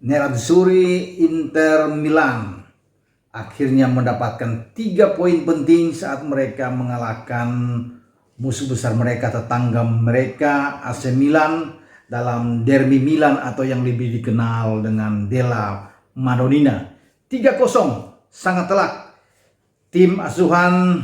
Nerazzurri Inter Milan akhirnya mendapatkan 3 poin penting saat mereka mengalahkan musuh besar mereka, tetangga mereka AC Milan dalam Derby Milan atau yang lebih dikenal dengan Della Madonnina. 3-0 sangat telak. Tim asuhan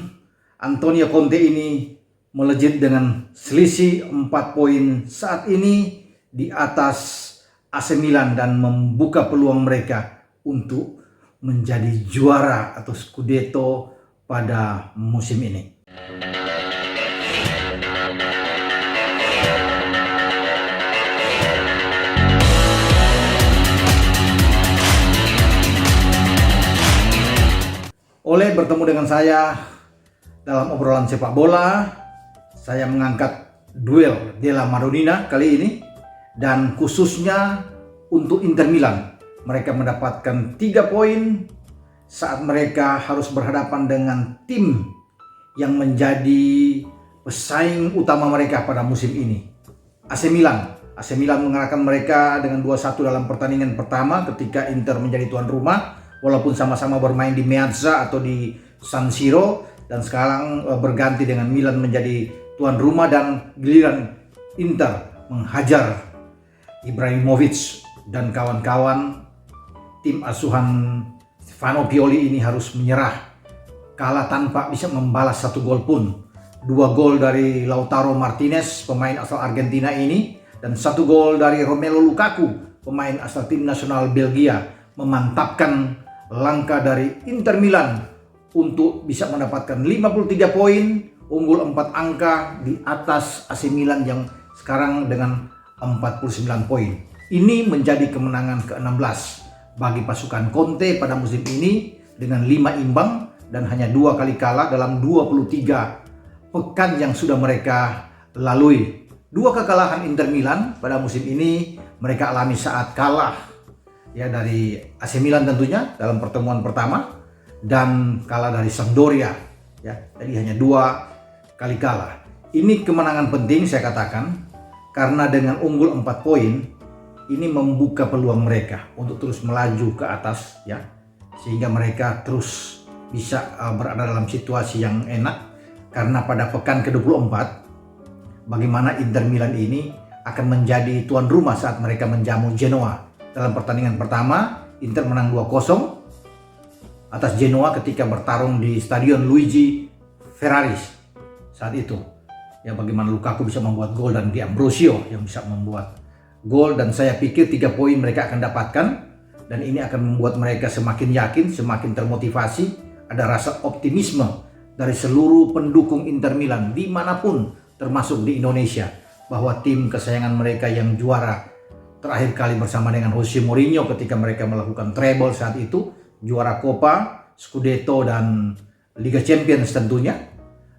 Antonio Conte ini melejit dengan selisih 4 poin saat ini di atas AC Milan dan membuka peluang mereka untuk menjadi juara atau Scudetto pada musim ini. Oleh bertemu dengan saya dalam obrolan sepak bola, saya mengangkat duel Della Madonnina kali ini, dan khususnya untuk Inter Milan. Mereka mendapatkan 3 poin saat mereka harus berhadapan dengan tim yang menjadi pesaing utama mereka pada musim ini, AC Milan. AC Milan mengalahkan mereka dengan 2-1 dalam pertandingan pertama ketika Inter menjadi tuan rumah, walaupun sama-sama bermain di Meazza atau di San Siro, dan sekarang berganti dengan Milan menjadi tuan rumah dan giliran Inter menghajar Ibrahimovic dan kawan-kawan. Tim asuhan Stefano Pioli ini harus menyerah, kalah tanpa bisa membalas 1 gol pun. 2 gol dari Lautaro Martinez, pemain asal Argentina ini, dan 1 gol dari Romelu Lukaku, pemain asal tim nasional Belgia, memantapkan langkah dari Inter Milan untuk bisa mendapatkan 53 poin, unggul 4 angka di atas AC Milan yang sekarang dengan 49 poin. Ini menjadi kemenangan ke-16 bagi pasukan Conte pada musim ini dengan 5 imbang dan hanya 2 kali kalah dalam 23 pekan yang sudah mereka lalui. 2 kekalahan Inter Milan pada musim ini mereka alami saat kalah ya dari AC Milan tentunya dalam pertemuan pertama, dan kalah dari Sampdoria ya. Jadi hanya 2 kali kalah. Ini kemenangan penting saya katakan, karena dengan unggul 4 poin ini membuka peluang mereka untuk terus melaju ke atas ya, sehingga mereka terus bisa berada dalam situasi yang enak. Karena pada pekan ke-24 bagaimana Inter Milan ini akan menjadi tuan rumah saat mereka menjamu Genoa. Dalam pertandingan pertama Inter menang 2-0 atas Genoa ketika bertarung di Stadion Luigi Ferraris saat itu. Ya, bagaimana Lukaku bisa membuat gol dan Di Ambrosio yang bisa membuat gol, dan saya pikir 3 poin mereka akan dapatkan, dan ini akan membuat mereka semakin yakin, semakin termotivasi. Ada rasa optimisme dari seluruh pendukung Inter Milan dimanapun, termasuk di Indonesia, bahwa tim kesayangan mereka yang juara terakhir kali bersama dengan Jose Mourinho ketika mereka melakukan treble saat itu, juara Coppa, Scudetto dan Liga Champions tentunya,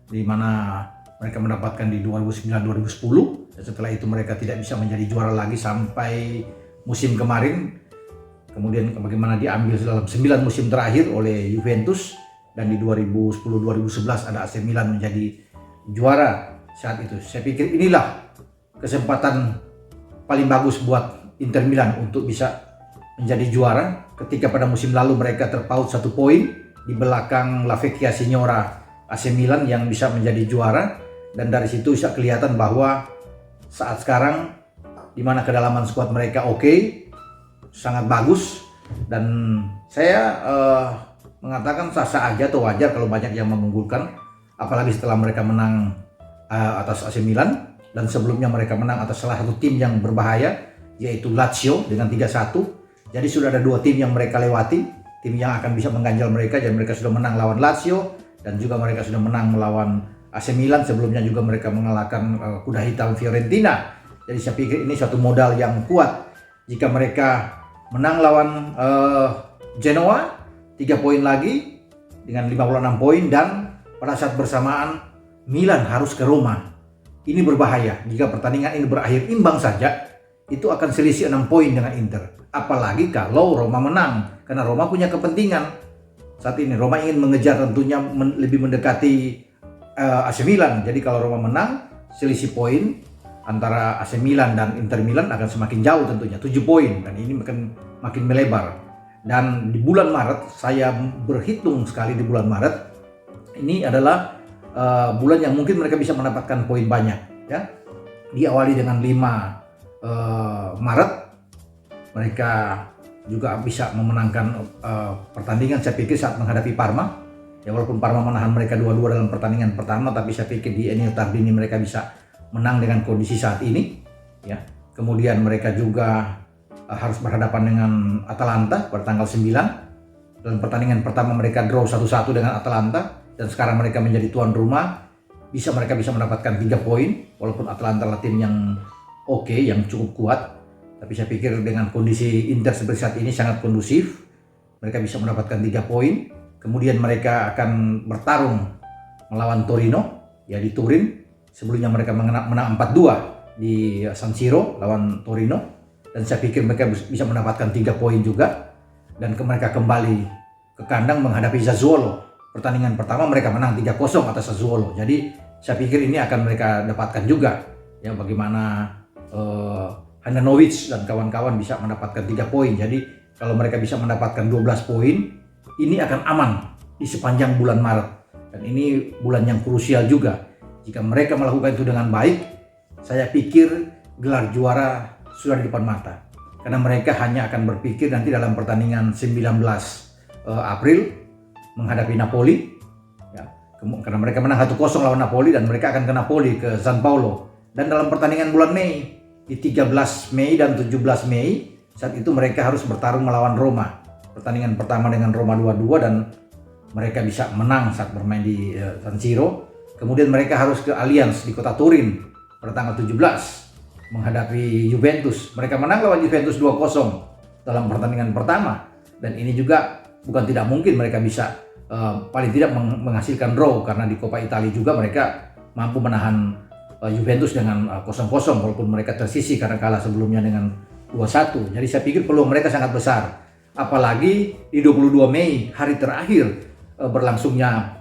di mana mereka mendapatkan di 2009-2010, dan setelah itu mereka tidak bisa menjadi juara lagi sampai musim kemarin. Kemudian bagaimana diambil dalam 9 musim terakhir oleh Juventus, dan di 2010-2011 ada AC Milan menjadi juara saat itu. Saya pikir inilah kesempatan paling bagus buat Inter Milan untuk bisa menjadi juara, ketika pada musim lalu mereka terpaut 1 poin di belakang La Vecchia Signora AC Milan yang bisa menjadi juara. Dan dari situ bisa kelihatan bahwa saat sekarang di mana kedalaman skuad mereka sangat bagus, dan saya mengatakan sah-sah aja atau wajar kalau banyak yang mengunggulkan, apalagi setelah mereka menang atas AC Milan, dan sebelumnya mereka menang atas salah satu tim yang berbahaya yaitu Lazio dengan 3-1. Jadi sudah ada 2 tim yang mereka lewati, tim yang akan bisa mengganjal mereka, dan mereka sudah menang lawan Lazio, dan juga mereka sudah menang melawan AC Milan. Sebelumnya juga mereka mengalahkan kuda hitam Fiorentina. Jadi saya pikir ini suatu modal yang kuat jika mereka menang lawan Genoa 3 poin lagi dengan 56 poin, dan pada saat bersamaan Milan harus ke Roma. Ini berbahaya jika pertandingan ini berakhir imbang saja, itu akan selisih 6 poin dengan Inter. Apalagi kalau Roma menang, karena Roma punya kepentingan saat ini. Roma ingin mengejar tentunya lebih mendekati AC Milan. Jadi kalau Roma menang, selisih poin antara AC Milan dan Inter Milan akan semakin jauh tentunya, 7 poin, dan ini makin melebar. Dan di bulan Maret, saya berhitung sekali di bulan Maret, ini adalah bulan yang mungkin mereka bisa mendapatkan poin banyak, ya. Diawali dengan 5 Maret, mereka juga bisa memenangkan pertandingan, saya pikir, saat menghadapi Parma. Ya, walaupun Parma menahan mereka 2-2 dalam pertandingan pertama, tapi saya pikir di Ennio Tardini mereka bisa menang dengan kondisi saat ini, ya. Kemudian mereka juga harus berhadapan dengan Atalanta pada tanggal 9. Dalam pertandingan pertama mereka draw 1-1 dengan Atalanta, dan sekarang mereka menjadi tuan rumah. Mereka bisa mendapatkan 3 poin, walaupun Atalanta adalah tim yang oke, yang cukup kuat. Tapi saya pikir dengan kondisi Inter seperti saat ini sangat kondusif, mereka bisa mendapatkan 3 poin. Kemudian mereka akan bertarung melawan Torino, ya, di Turin. Sebelumnya mereka menang 4-2 di San Siro lawan Torino, dan saya pikir mereka bisa mendapatkan 3 poin juga. Dan mereka kembali ke kandang menghadapi Sassuolo. Pertandingan pertama mereka menang 3-0 atas Sassuolo. Jadi saya pikir ini akan mereka dapatkan juga, ya, bagaimana Handanovic dan kawan-kawan bisa mendapatkan 3 poin. Jadi kalau mereka bisa mendapatkan 12 poin, ini akan aman di sepanjang bulan Maret. Dan ini bulan yang krusial juga. Jika mereka melakukan itu dengan baik, saya pikir gelar juara sudah di depan mata. Karena mereka hanya akan berpikir nanti dalam pertandingan 19 April menghadapi Napoli, ya, karena mereka menang 1-0 lawan Napoli, dan mereka akan ke Napoli, ke San Paolo. Dan dalam pertandingan bulan Mei, di 13 Mei dan 17 Mei, saat itu mereka harus bertarung melawan Roma. Pertandingan pertama dengan Roma 2-2, dan mereka bisa menang saat bermain di San Siro. Kemudian mereka harus ke Allianz di kota Turin pada tanggal 17 menghadapi Juventus. Mereka menang lawan Juventus 2-0 dalam pertandingan pertama, dan ini juga bukan tidak mungkin mereka bisa paling tidak menghasilkan draw, karena di Coppa Italia juga mereka mampu menahan Juventus dengan 0-0 walaupun mereka tersisih karena kalah sebelumnya dengan 2-1. Jadi saya pikir peluang mereka sangat besar. Apalagi di 22 Mei, hari terakhir berlangsungnya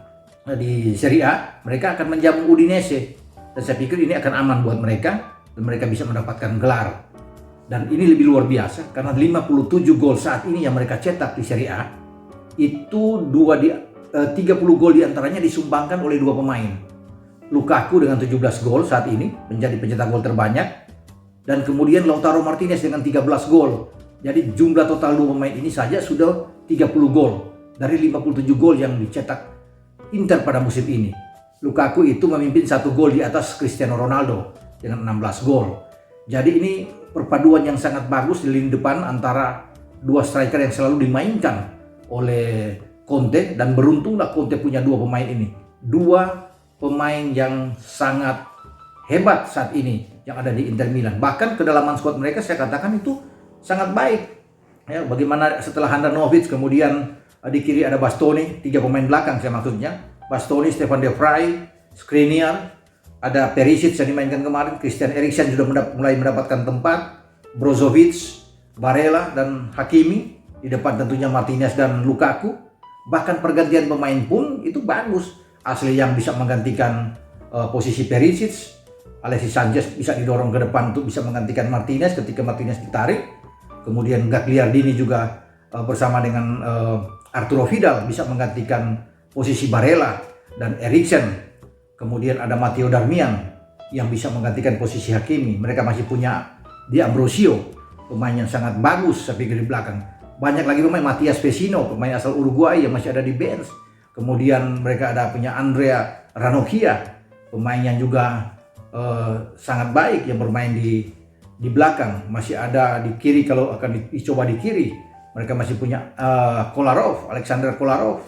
di Serie A, mereka akan menjamu Udinese. Dan saya pikir ini akan aman buat mereka, dan mereka bisa mendapatkan gelar. Dan ini lebih luar biasa, karena 57 gol saat ini yang mereka cetak di Serie A, itu 30 gol diantaranya disumbangkan oleh 2 pemain. Lukaku dengan 17 gol saat ini, menjadi pencetak gol terbanyak. Dan kemudian Lautaro Martinez dengan 13 gol. Jadi jumlah total 2 pemain ini saja sudah 30 gol dari 57 gol yang dicetak Inter pada musim ini. Lukaku itu memimpin 1 gol di atas Cristiano Ronaldo dengan 16 gol. Jadi ini perpaduan yang sangat bagus di lini depan antara 2 striker yang selalu dimainkan oleh Conte, dan beruntunglah Conte punya 2 pemain ini. 2 pemain yang sangat hebat saat ini yang ada di Inter Milan. Bahkan kedalaman squad mereka saya katakan itu sangat baik, ya. Bagaimana setelah Handanovic, kemudian di kiri ada Bastoni, 3 pemain belakang saya maksudnya, Bastoni, Stefan De Vrij, Skriniar, ada Perisic yang dimainkan kemarin, Christian Eriksen sudah mulai mendapatkan tempat, Brozovic, Barella, dan Hakimi. Di depan tentunya Martinez dan Lukaku. Bahkan pergantian pemain pun itu bagus. Ashley yang bisa menggantikan posisi Perisic, Alexis Sanchez bisa didorong ke depan untuk bisa menggantikan Martinez ketika Martinez ditarik. Kemudian Gagliardini juga bersama dengan Arturo Vidal bisa menggantikan posisi Barella dan Eriksen. Kemudian ada Matteo Darmian yang bisa menggantikan posisi Hakimi. Mereka masih punya D'Ambrosio, pemain yang sangat bagus saya pikir di belakang. Banyak lagi pemain, Matias Vecino, pemain asal Uruguay yang masih ada di bench. Kemudian mereka ada punya Andrea Ranocchia, pemain yang juga sangat baik yang bermain di belakang. Masih ada di kiri, kalau akan dicoba di kiri mereka masih punya Kolarov, Alexander Kolarov.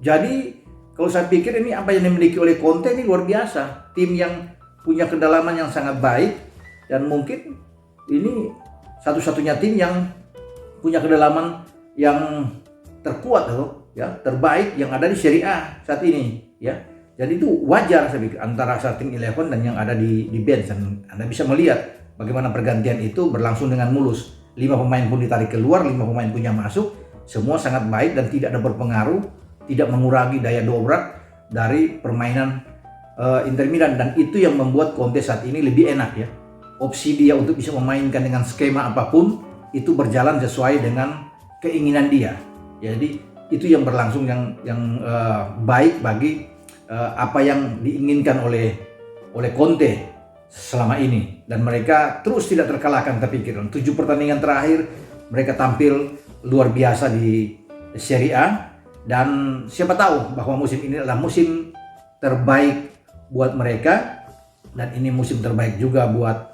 Jadi kalau saya pikir ini apa yang dimiliki oleh Conte ini luar biasa. Tim yang punya kedalaman yang sangat baik, dan mungkin ini satu-satunya tim yang punya kedalaman yang terkuat ya, terbaik yang ada di Serie A saat ini, ya. Jadi itu wajar saya pikir antara starting 11 dan yang ada di bench. Dan Anda bisa melihat bagaimana pergantian itu berlangsung dengan mulus. 5 pemain pun ditarik keluar, 5 pemain pun yang masuk. Semua sangat baik dan tidak ada berpengaruh, tidak mengurangi daya dobrak dari permainan Inter Milan. Dan itu yang membuat Conte saat ini lebih enak, ya. opsi dia untuk bisa memainkan dengan skema apapun itu berjalan sesuai dengan keinginan dia. Jadi itu yang berlangsung yang baik bagi apa yang diinginkan oleh Conte selama ini, dan mereka terus tidak terkalahkan. Tapi 7 pertandingan terakhir mereka tampil luar biasa di Serie A, dan siapa tahu bahwa musim ini adalah musim terbaik buat mereka, dan ini musim terbaik juga buat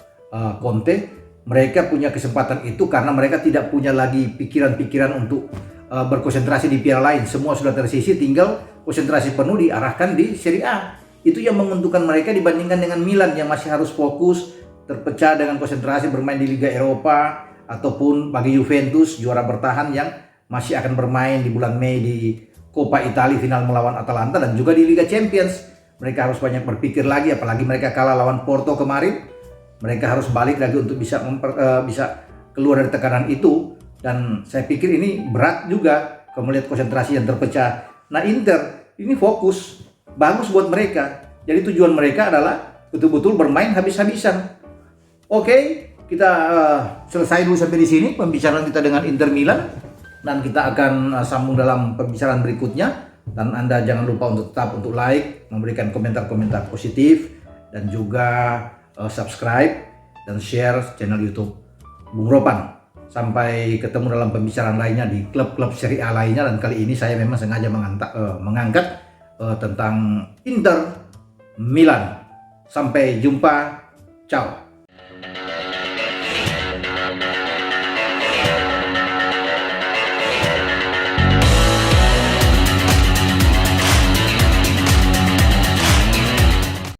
Conte. Mereka punya kesempatan itu karena mereka tidak punya lagi pikiran-pikiran untuk berkonsentrasi di piala lain. Semua sudah tersisi, tinggal konsentrasi penuh diarahkan di Serie A. Itu yang menguntungkan mereka dibandingkan dengan Milan yang masih harus fokus, terpecah dengan konsentrasi bermain di Liga Eropa, ataupun bagi Juventus juara bertahan yang masih akan bermain di bulan Mei di Coppa Italia final melawan Atalanta, dan juga di Liga Champions. Mereka harus banyak berpikir lagi, apalagi mereka kalah lawan Porto kemarin. Mereka harus balik lagi untuk bisa keluar dari tekanan itu, dan saya pikir ini berat juga kalau melihat konsentrasi yang terpecah. Nah, Inter ini fokus, bagus buat mereka. Jadi tujuan mereka adalah betul-betul bermain habis-habisan. Oke, kita selesai dulu sampai di sini pembicaraan kita dengan Inter Milan, dan kita akan sambung dalam pembicaraan berikutnya. Dan Anda jangan lupa untuk tetap untuk like, memberikan komentar-komentar positif, dan juga subscribe dan share channel YouTube Bung Ropan. Sampai ketemu dalam pembicaraan lainnya di klub-klub Serie A lainnya, dan kali ini saya memang sengaja mengangkat tentang Inter Milan. Sampai jumpa, ciao.